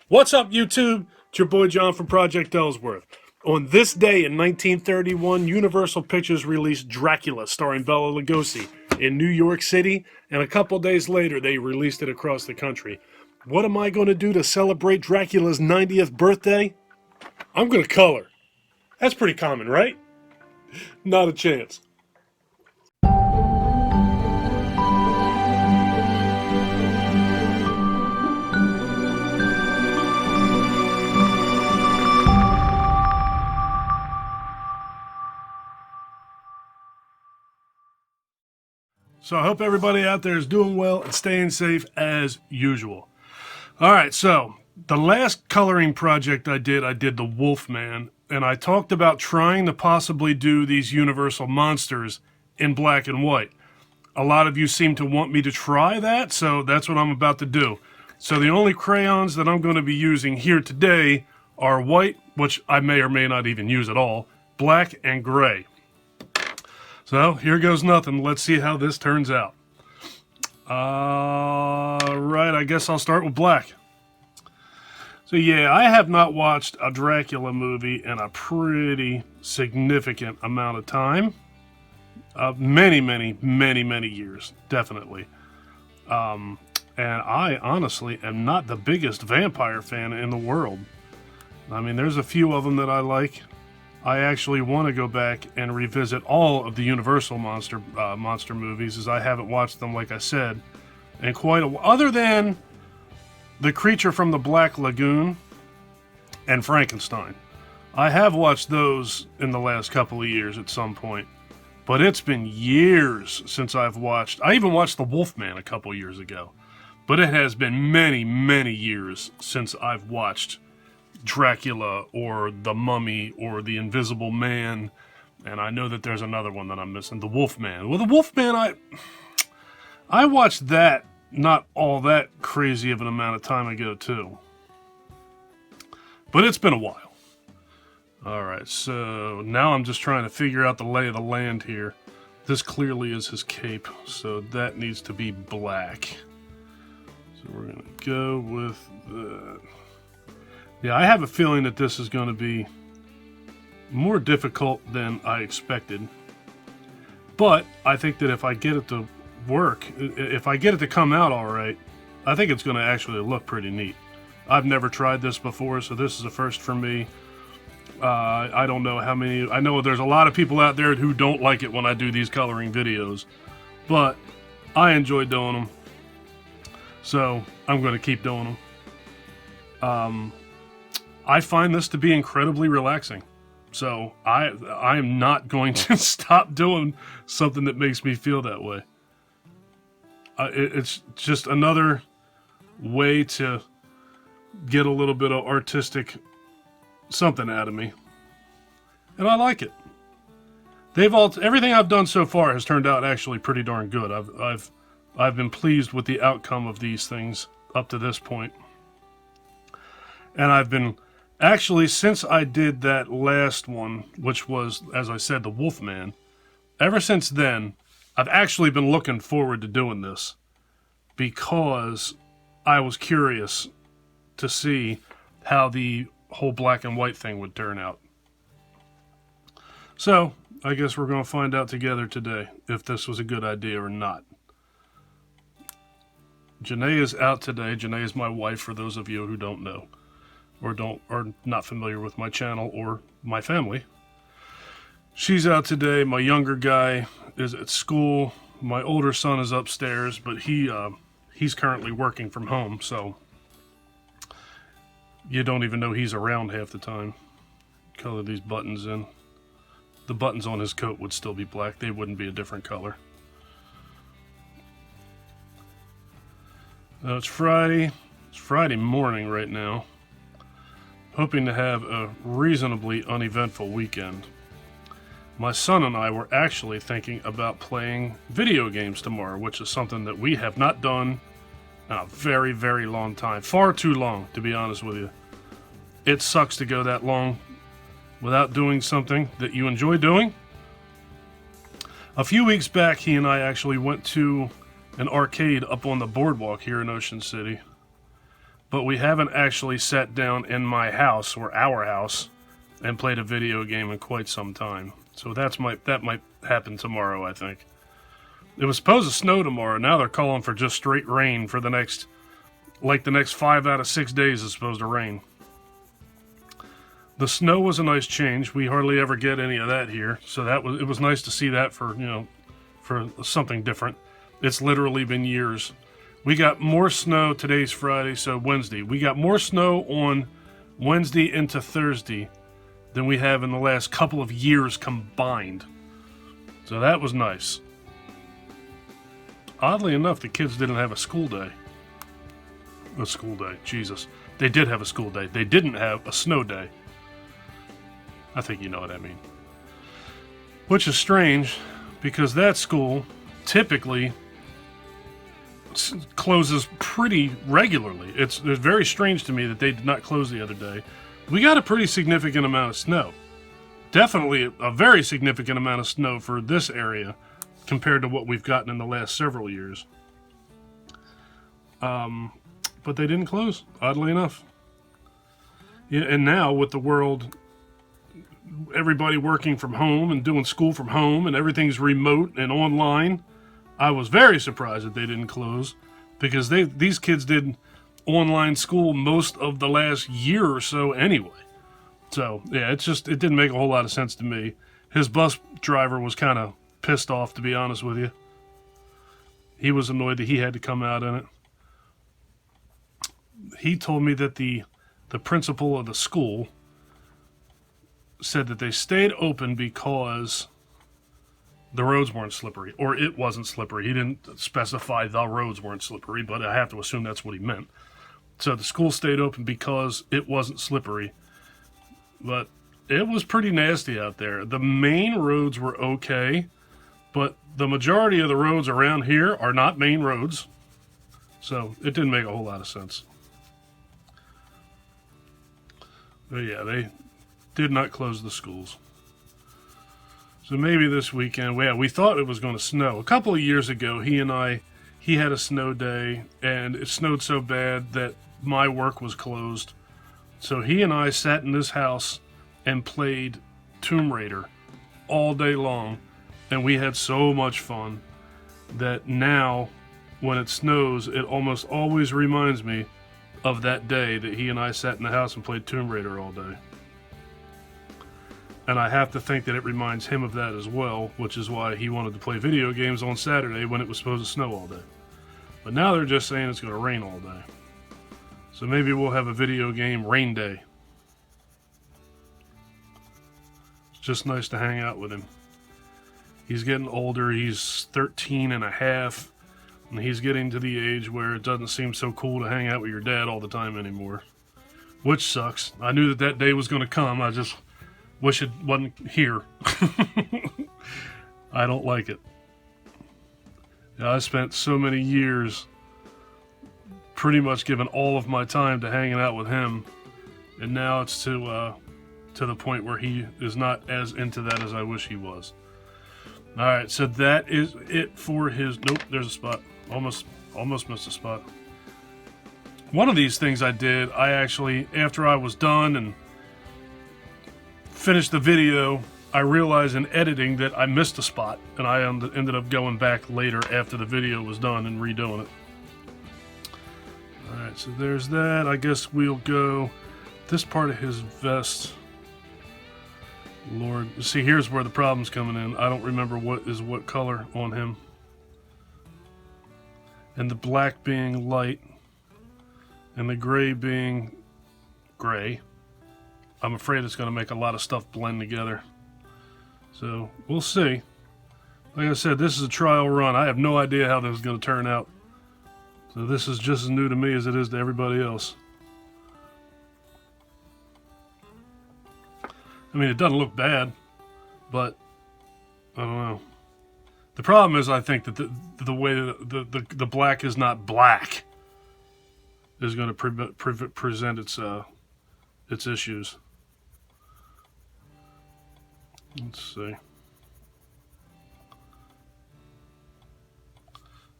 What's up, YouTube? It's your boy John from Project Ellsworth. On this day in 1931, Universal Pictures released Dracula, starring Bela Lugosi, in New York City, and a couple days later, they released it across the country. What am I going to do to celebrate Dracula's 90th birthday? I'm going to color. That's pretty common, right? Not a chance. So I hope everybody out there is doing well and staying safe as usual. All right, so the last coloring project I did the Wolfman, and I talked about trying to possibly do these Universal monsters in black and white. A lot of you seem to want me to try that, so that's what I'm about to do. So the only crayons that I'm going to be using here today are white, which I may or may not even use at all, black, and gray. So here goes nothing. Let's see how this turns out. Right, I guess I'll start with black. So yeah, I have not watched a Dracula movie in a pretty significant amount of time. Many years, definitely. And I honestly am not the biggest vampire fan in the world. I mean, there's a few of them that I like. I actually want to go back and revisit all of the Universal monster movies, as I haven't watched them, like I said, in quite a while. Other than The Creature from the Black Lagoon and Frankenstein. I have watched those in the last couple of years at some point. But it's been years since I've watched... I even watched The Wolfman a couple years ago. But it has been many years since I've watched Dracula or The Mummy or The Invisible Man, and I know that there's another one that I'm missing, The Wolfman. Well, The Wolfman, I watched that not all that crazy of an amount of time ago too, but it's been a while. Alright, so now I'm just trying to figure out the lay of the land here. This clearly is his cape, so that needs to be black. So we're gonna go with the... Yeah, I have a feeling that this is going to be more difficult than I expected. But I think that if I get it to work, if I get it to come out all right, I think it's going to actually look pretty neat. I've never tried this before, so this is a first for me. I don't know how many... I know there's a lot of people out there who don't like it when I do these coloring videos. But I enjoy doing them. So I'm going to keep doing them. I find this to be incredibly relaxing. So I am not going to stop doing something that makes me feel that way. It's just another way to get a little bit of artistic something out of me. And I like it. Everything I've done so far has turned out actually pretty darn good. I've been pleased with the outcome of these things up to this point. And I've been... Actually, since I did that last one, which was, as I said, the Wolfman, ever since then, I've actually been looking forward to doing this because I was curious to see how the whole black and white thing would turn out. So, I guess we're going to find out together today if this was a good idea or not. Janay is out today. Janay is my wife, for those of you who don't know. Or are not familiar with my channel or my family. She's out today. My younger guy is at school. My older son is upstairs, but he's currently working from home, so you don't even know he's around half the time. Color these buttons in. The buttons on his coat would still be black. They wouldn't be a different color. It's Friday. It's Friday morning right now. Hoping to have a reasonably uneventful weekend. My son and I were actually thinking about playing video games tomorrow, which is something that we have not done in a very long time. Far too long, to be honest with you. It sucks to go that long without doing something that you enjoy doing. A few weeks back, he and I actually went to an arcade up on the boardwalk here in Ocean City. but we haven't actually sat down in my house or our house and played a video game in quite some time. So that might happen tomorrow, I think. It was supposed to snow tomorrow. Now they're calling for just straight rain for the next 5 out of 6 days is supposed to rain. The snow was a nice change. We hardly ever get any of that here, so it was nice to see that for something different. It's literally been years. We got more snow. Today's Friday, so Wednesday. We got more snow on Wednesday into Thursday than we have in the last couple of years combined. So that was nice. Oddly enough, the kids didn't have a school day. Jesus. They did have a school day. They didn't have a snow day. I think you know what I mean. Which is strange, because that school typically closes pretty regularly. It's very strange to me that they did not close the other day. We got a pretty significant amount of snow. Definitely a very significant amount of snow for this area compared to what we've gotten in the last several years. But they didn't close, oddly enough. Yeah, and now with the world, everybody working from home and doing school from home and everything's remote and online, I was very surprised that they didn't close, because these kids did online school most of the last year or so anyway. So yeah, it didn't make a whole lot of sense to me. His bus driver was kind of pissed off, to be honest with you. He was annoyed that he had to come out in it. He told me that the principal of the school said that they stayed open because the roads weren't slippery, or it wasn't slippery. He didn't specify the roads weren't slippery, but I have to assume that's what he meant. So the school stayed open because it wasn't slippery, but it was pretty nasty out there. The main roads were okay, but the majority of the roads around here are not main roads, so it didn't make a whole lot of sense. But yeah, they did not close the schools. So maybe this weekend, we thought it was going to snow. A couple of years ago, he had a snow day, and it snowed so bad that my work was closed. So he and I sat in this house and played Tomb Raider all day long, and we had so much fun that now, when it snows, it almost always reminds me of that day that he and I sat in the house and played Tomb Raider all day. And I have to think that it reminds him of that as well, which is why he wanted to play video games on Saturday when it was supposed to snow all day. But now they're just saying it's going to rain all day. So maybe we'll have a video game rain day. It's just nice to hang out with him. He's getting older. He's 13 and a half. And he's getting to the age where it doesn't seem so cool to hang out with your dad all the time anymore. Which sucks. I knew that day was going to come. I just wish it wasn't here. I don't like it. Yeah, I spent so many years pretty much giving all of my time to hanging out with him. And now it's to the point where he is not as into that as I wish he was. Alright, so that is it for his... Nope, there's a spot. Almost missed a spot. One of these things I did, I actually, after I was done and finished the video, I realized in editing that I missed a spot, and I ended up going back later after the video was done and redoing it. Alright, so there's that. I guess we'll go this part of his vest. Lord, see, here's where the problem's coming in. I don't remember what color on him. And the black being light, and the gray being gray. I'm afraid it's going to make a lot of stuff blend together. So, we'll see. Like I said, this is a trial run. I have no idea how this is going to turn out. So this is just as new to me as it is to everybody else. I mean, it doesn't look bad, but I don't know. The problem is, I think that the way that the black is not black is going to present its issues. Let's see.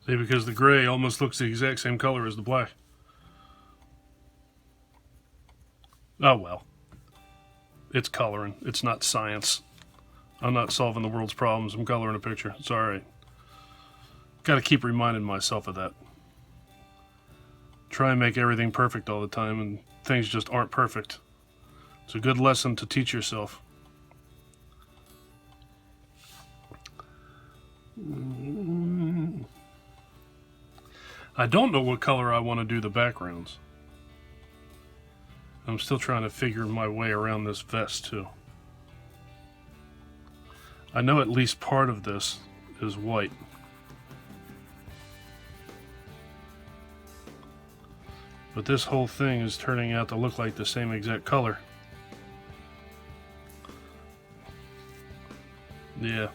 See, because the gray almost looks the exact same color as the black. Oh well. It's coloring. It's not science. I'm not solving the world's problems. I'm coloring a picture. It's alright. Gotta keep reminding myself of that. Try and make everything perfect all the time, and things just aren't perfect. It's a good lesson to teach yourself. I don't know what color I want to do the backgrounds. I'm still trying to figure my way around this vest too. I know at least part of this is white. But this whole thing is turning out to look like the same exact color. Yeah.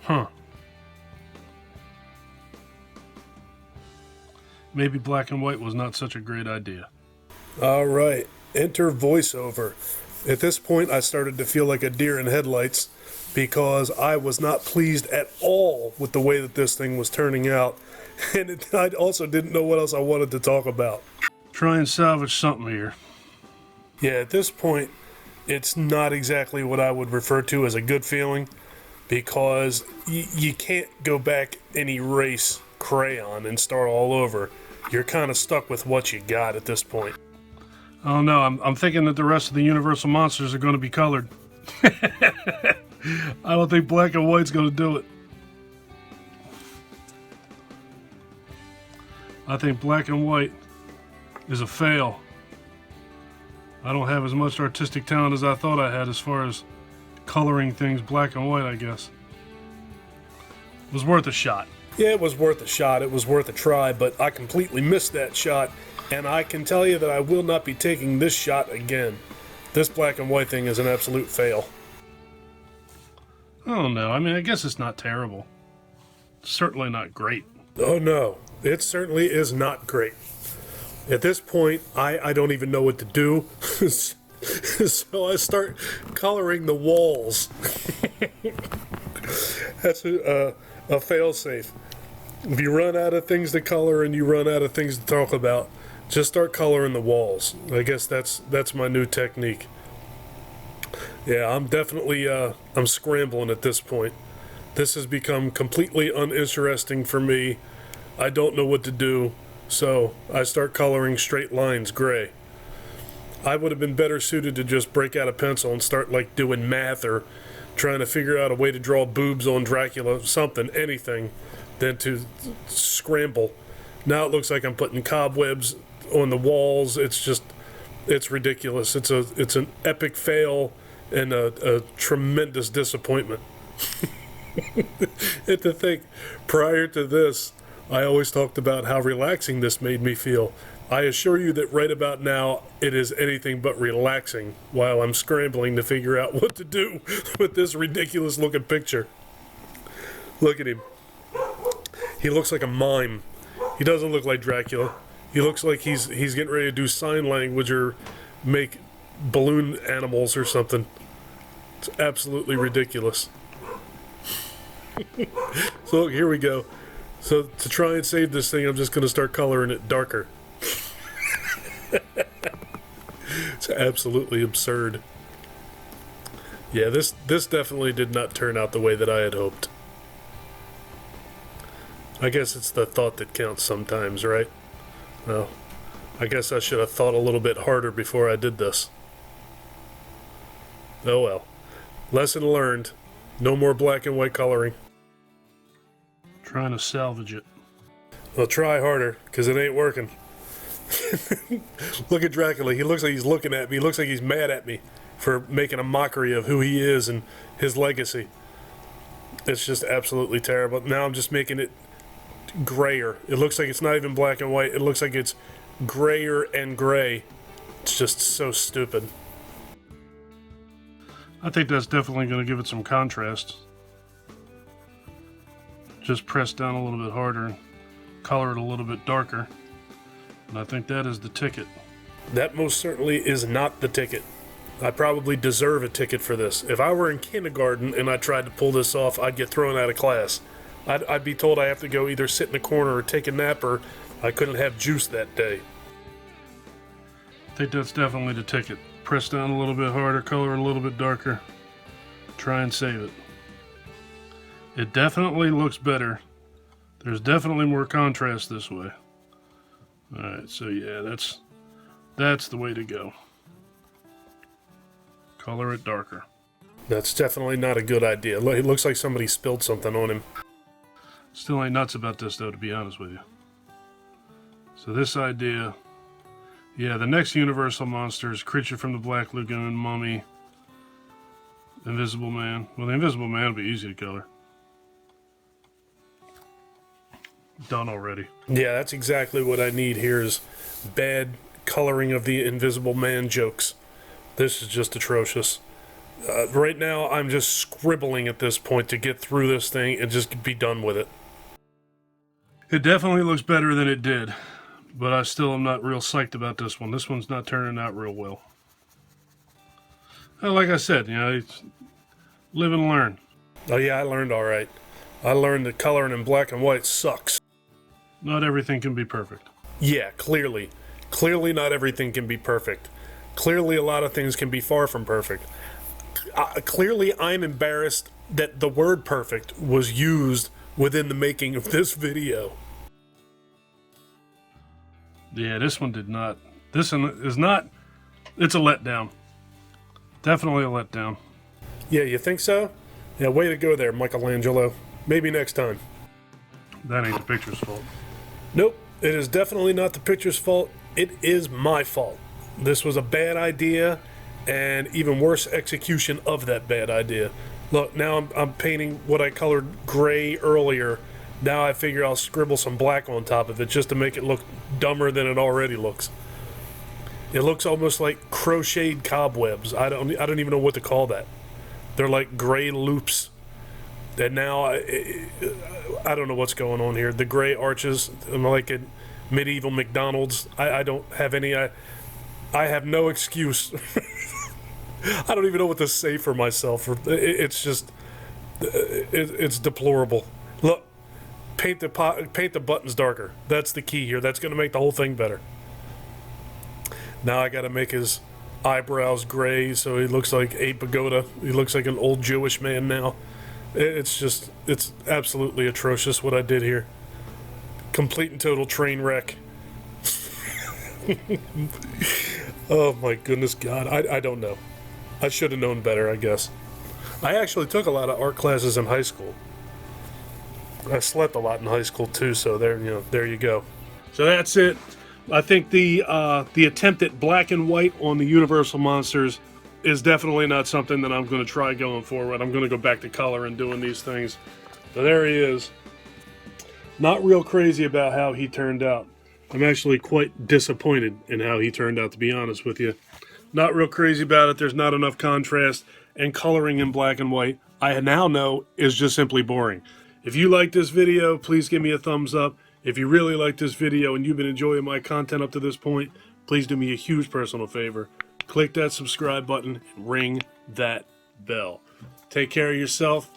Huh. Maybe black and white was not such a great idea. All right, enter voiceover. At this point, I started to feel like a deer in headlights because I was not pleased at all with the way that this thing was turning out. And I also didn't know what else I wanted to talk about. Try and salvage something here. Yeah, at this point, it's not exactly what I would refer to as a good feeling, because you can't go back and erase crayon and start all over. You're kind of stuck with what you got at this point. Oh no, I'm thinking that the rest of the Universal monsters are going to be colored. I don't think black and white's going to do it. I think black and white is a fail. I don't have as much artistic talent as I thought I had as far as coloring things black and white, I guess. It was worth a shot. Yeah, it was worth a shot. It was worth a try, but I completely missed that shot, and I can tell you that I will not be taking this shot again. This black and white thing is an absolute fail. Oh no, I mean, I guess it's not terrible. It's certainly not great. Oh no, it certainly is not great. At this point, I don't even know what to do, so I start coloring the walls. That's a fail-safe. If you run out of things to color and you run out of things to talk about, just start coloring the walls. I guess that's my new technique. Yeah, I'm definitely I'm scrambling at this point. This has become completely uninteresting for me. I don't know what to do, so I start coloring straight lines gray. I would have been better suited to just break out a pencil and start like doing math or trying to figure out a way to draw boobs on Dracula, something, anything, than to scramble. Now it looks like I'm putting cobwebs on the walls. It's ridiculous. It's an epic fail and a tremendous disappointment. And to think, prior to this, I always talked about how relaxing this made me feel. I assure you that right about now, it is anything but relaxing while I'm scrambling to figure out what to do with this ridiculous looking picture. Look at him. He looks like a mime. He doesn't look like Dracula. He looks like he's getting ready to do sign language or make balloon animals or something. It's absolutely ridiculous. So look, here we go. So to try and save this thing, I'm just going to start coloring it darker. It's absolutely absurd. Yeah, this definitely did not turn out the way that I had hoped. I guess it's the thought that counts sometimes, right? Well, I guess I should have thought a little bit harder before I did this. Oh well. Lesson learned. No more black and white coloring. Trying to salvage it. Well, try harder, because it ain't working. Look at Dracula. He looks like he's looking at me. He looks like he's mad at me for making a mockery of who he is and his legacy. It's just absolutely terrible. Now I'm just making it grayer. It looks like it's not even black and white. It looks like it's grayer and gray. It's just so stupid. I think that's definitely going to give it some contrast. Just press down a little bit harder and color it a little bit darker. And I think that is the ticket. That most certainly is not the ticket. I probably deserve a ticket for this. If I were in kindergarten and I tried to pull this off, I'd get thrown out of class. I'd be told I have to go either sit in the corner or take a nap, or I couldn't have juice that day. I think that's definitely the ticket. Press down a little bit harder, color a little bit darker. Try and save it. It definitely looks better. There's definitely more contrast this way. Alright, so yeah, that's the way to go. Color it darker. That's definitely not a good idea. It looks like somebody spilled something on him. Still ain't nuts about this though, to be honest with you. So this idea... Yeah, the next Universal monsters, Creature from the Black Lagoon, Mummy, Invisible Man. Well, the Invisible Man will be easy to color. Done already. Yeah, that's exactly what I need here is bad coloring of the Invisible Man jokes. This is just atrocious. Right now, I'm just scribbling at this point to get through this thing and just be done with it. It definitely looks better than it did. But I still am not real psyched about this one. This one's not turning out real well. Like I said, you know, live and learn. Oh yeah, I learned all right. I learned that coloring in black and white sucks. Not everything can be perfect. Yeah, clearly. Clearly not everything can be perfect. Clearly a lot of things can be far from perfect. Clearly I'm embarrassed that the word perfect was used within the making of this video. Yeah, this one did not. This one is not. It's a letdown. Definitely a letdown. Yeah, you think so? Yeah, way to go there, Michelangelo. Maybe next time. That ain't the picture's fault. Nope, it is definitely not the picture's fault. It is my fault. This was a bad idea, and even worse execution of that bad idea. Look, now I'm painting what I colored gray earlier. Now I figure I'll scribble some black on top of it just to make it look dumber than it already looks. It looks almost like crocheted cobwebs. I don't even know what to call that. They're like gray loops. And now I don't know what's going on here. The gray arches, I'm like at medieval McDonald's. I don't have any. I have no excuse. I don't even know what to say for myself. It's just, it's deplorable. Look. Paint the buttons darker. That's the key here. That's going to make the whole thing better. Now I got to make his eyebrows gray so he looks like a pagoda. He looks like an old Jewish man now. It's absolutely atrocious what I did here. Complete and total train wreck. Oh my goodness God. I don't know. I should have known better, I guess. I actually took a lot of art classes in high school. I slept a lot in high school too, so there you go. So that's it. I think the attempt at black and white on the Universal monsters is definitely not something that I'm going to try going forward. I'm going to go back to color and doing these things. So there he is. Not real crazy about how he turned out. I'm actually quite disappointed in how he turned out, to be honest with you. Not real crazy about it. There's not enough contrast, and coloring in black and white, I now know, is just simply boring. If you like this video, please give me a thumbs up. If you really like this video and you've been enjoying my content up to this point, please do me a huge personal favor. Click that subscribe button and ring that bell. Take care of yourself.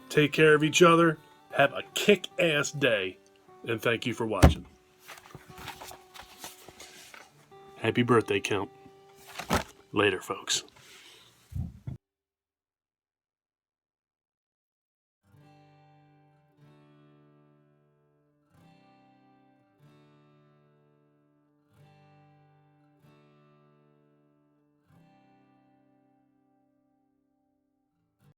Take care of each other. Have a kick-ass day. And thank you for watching. Happy birthday, Count. Later, folks.